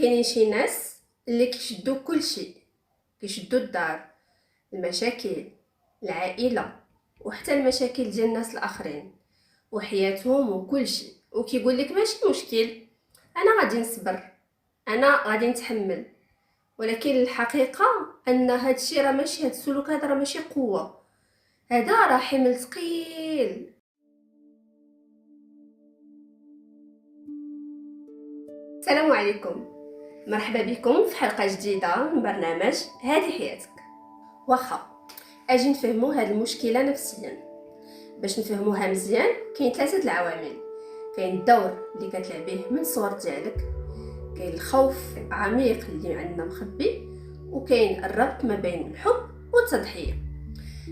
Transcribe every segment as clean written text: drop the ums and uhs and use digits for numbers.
كاينين شي ناس اللي كيشدوا كل شيء، كيشدوا الدار، المشاكل، العائله، وحتى المشاكل ديال الناس الاخرين وحياتهم وكل شيء، وكيقول لك ماشي مشكل، انا غادي نصبر، انا غادي نتحمل. ولكن الحقيقه ان هاد الشيء راه ماشي، هاد السلوك هذا راه ماشي قوه، هذا راه حمل ثقيل. السلام عليكم، مرحبا بكم في حلقه جديده من برنامج هذه حياتك. واخا اجي نفهموا هاد المشكله نفسيا. باش نفهموها مزيان كاين 3 العوامل. كاين الدور اللي كتلعب به من الصغر ديالك، كاين الخوف عميق اللي عندنا مخبي، وكاين الربط ما بين الحب والتضحيه.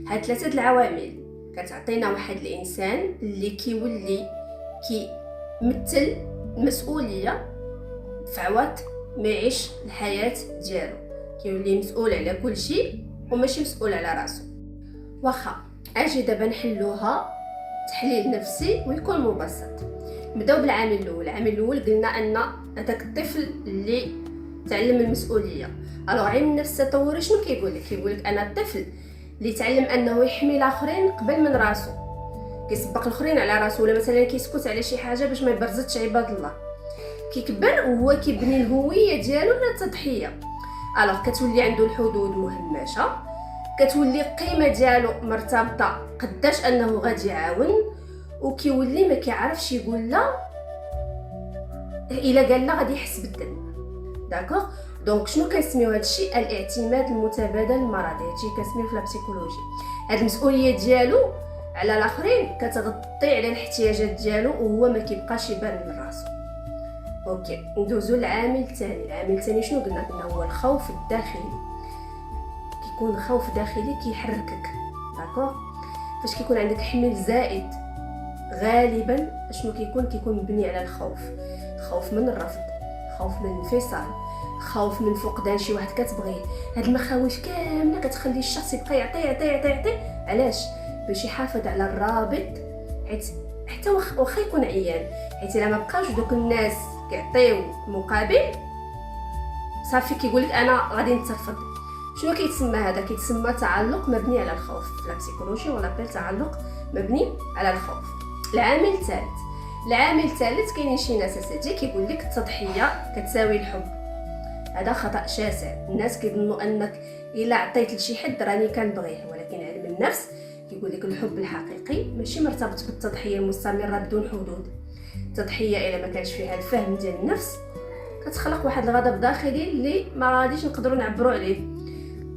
هاد 3 العوامل كتعطينا واحد الانسان اللي كيولي كيمثل المسؤوليه في عوض ما يعيش الحياه ديالو، كيولي مسؤول على كل شيء وماشي مسؤول على راسو. واخا اجي دابا نحلوها تحليل نفسي ويكون مبسط. نبداو بالعامل الاول. العامل الاول قلنا ان هذاك الطفل اللي تعلم المسؤوليه. الوغ علم النفس التطوري شنو كيقول لك انا الطفل اللي تعلم انه يحمي الاخرين قبل من راسو، كيسبق الاخرين على راسو، ولا مثلا كيسكت على شي حاجه باش ما يبرزتش عباد الله. كيكبر وهو كيبني الهويه ديالو على التضحيه. الوغ كتولي عنده الحدود مهمشه، كتولي القيمه ديالو مرتبطه قداش انه غادي يعاون، وكيولي ما كيعرفش يقول لا، الا قال لا غادي يحس بالذنب. داكوغ. دونك شنو كنسميو هادشي؟ الاعتماد المتبادل المرضي. هادشي كنسميو في البسيكولوجي. هاد المسؤوليه ديالو على الاخرين كتغطي على الاحتياجات ديالو وهو ما كيبقاش يبان من راسو. اوكي ندوزو للعامل الثاني. العامل الثاني شنو قلنا هو الخوف الداخلي. كيكون خوف داخلي كيحركك. داكوغ. فاش كيكون عندك حمل زائد غالبا شنو كيكون مبني على الخوف. خوف من الرفض، خوف من الانفصال، خوف من فقدان شي واحد كتبغيه. هاد المخاوف كامله كتخلي الشخص يبقى يعطي. علاش؟ باش يحافظ على الرابط، حيت حتى واخا يكون عيان، حيت الا ما بقاوش دوك الناس كيعطيو مقابل صافي كيقول لك انا غادي نترفض. شنو كيتسمى هذا؟ كيتسمى تعلق مبني على الخوف في البسيكولوجي، ولا بيل تعلق مبني على الخوف. العامل الثالث كاينين شي ناس اساتي كيقول لك التضحيه كتساوي الحب. هذا خطا شاسع. الناس كيظنوا انك الا عطيت لشي حد راني كنبغيه، ولكن علم النفس كيقول لك الحب الحقيقي ماشي مرتبط بالتضحيه المستمره بدون حدود. التضحيه الا ما كانش فيها الفهم ديال النفس كتخلق واحد الغضب داخلي اللي ما غاديش نقدروا نعبروا عليه.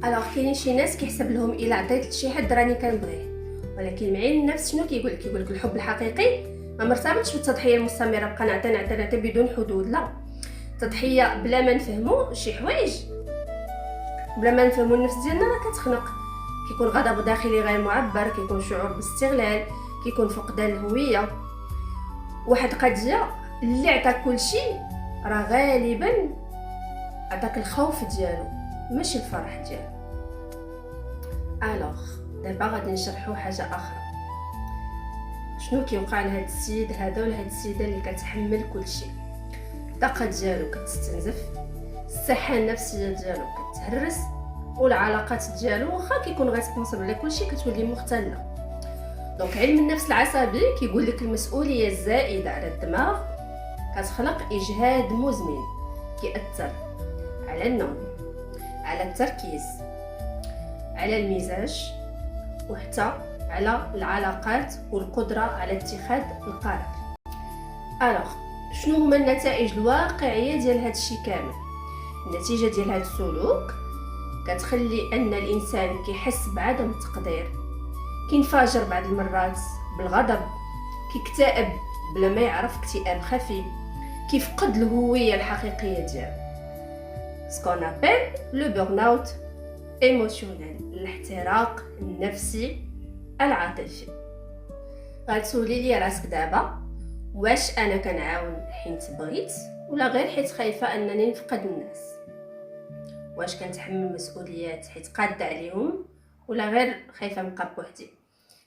الوغ كاينين شي ناس كيحسب لهم الا عطيت لشي حد راني كنبغيه، ولكن معين النفس شنو كيقول لك الحب الحقيقي ما مرتبطش بالتضحيه المستمره، بقى نعطي بدون حدود. لا، التضحيه بلا ما نفهموا شي حوايج، بلا ما نفهموا النفس ديالنا راه كتخنق. كيكون غضب داخلي غير معبر، كيكون شعور باستغلال، كيكون فقدان الهويه. واحد قضيه اللي عطاك كل شيء راه غالبا عطاك الخوف ديالو ماشي الفرح ديالو. الوغ دابا غادي نشرحوا حاجه اخرى. شنو كيوقع لهاد السيد هذا ولا هاد السيده اللي كتحمل كل شيء؟ الطاقه ديالو كتستنزف، الصحه النفسيه ديالو كتهرس، والعلاقات ديالو واخا كيكون غيتنصب على كل شيء كتولي مختله. دونك علم النفس العصبي كيقول لك المسؤوليه الزائده على الدماغ كتخلق اجهاد مزمن كيأثر على النوم، على التركيز، على المزاج، وحتى على العلاقات والقدرة على اتخاذ القرار. الوغ شنو هما النتائج الواقعية ديال هذا الشيء كامل؟ النتيجة ديال هذا السلوك كتخلي ان الانسان كيحس بعدم التقدير، كينفجر بعض المرات بالغضب، كيكتئب بلا ما يعرف اكتئاب خفي، كيفقد الهوية الحقيقية ديالو. سكون ابل لو بورن اوت ايموشنال، الاحتراق النفسي العاطفي. غتسولي لي راسك دابا، واش انا كنعاون حيت بغيت ولا غير حيت خايفه انني نفقد الناس؟ واش كنتحمل مسؤوليات حيت قاده عليهم ولا غير خايفه نبقى بوحدي؟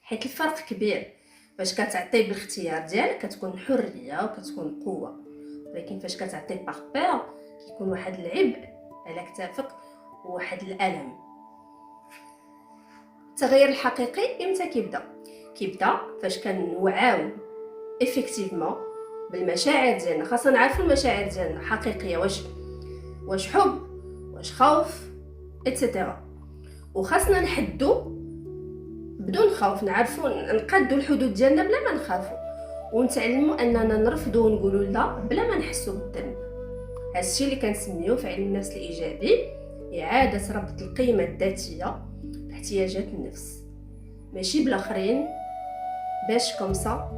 حيت الفرق كبير. فاش كتعطي بالاختيار ديالك كتكون حريه وكتكون قوه، ولكن فاش كتعطي باغ بير تيكون واحد العبء على كتافك وواحد الالم. التغيير الحقيقي امتى كيبدا فاش كنوعاو افكتيفمون بالمشاعر ديالنا. خاصنا نعرفوا المشاعر ديالنا حقيقيه، واش حب، واش خوف اتسيتيرا. وخاصنا نحدو بدون خوف، نعرفوا نقادوا الحدود ديالنا بلا ما نخافوا، ونتعلموا اننا نرفضوا ونقولوا لا بلا ما نحسوا بالذنب. هذا الشيء اللي كنسميوه في علم النفس الايجابي اعاده ربط القيمه الذاتيه باحتياجات النفس، ماشي بالاخرين، باش كومسا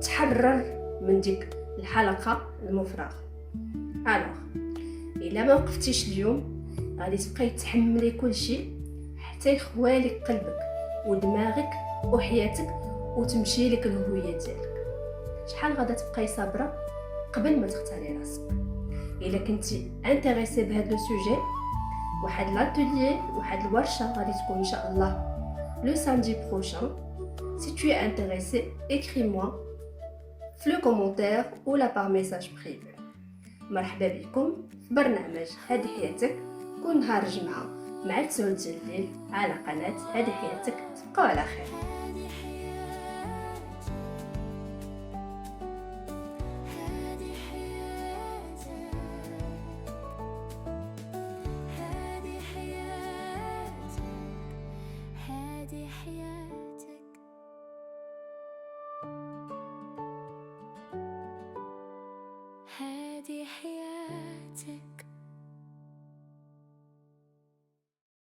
تحرر من ديك الحلقه المفرغه. الوغ الا ما وقفتيش اليوم غادي تبقاي تحملي كل شيء حتى يخوالك قلبك ودماغك وحياتك وتمشي لك الهويه ديالك. شحال غادا تبقاي صابره قبل ما تختاري راسك؟ الا كنتي انتريسي بهذا لو سوجي، واحد لاتوليي، واحد الورشه غادي تكون ان شاء الله لو سامدي بروشان. Si tu es intéressé, écris-moi في لو كومونتير ولا بار ميساج بريفي. مرحبا بكم في برنامج هذه حياتك، كل نهار الجمعة مع 9 ديال الليل على قناة هذه حياتك. تبقوا على خير. هذه حياتي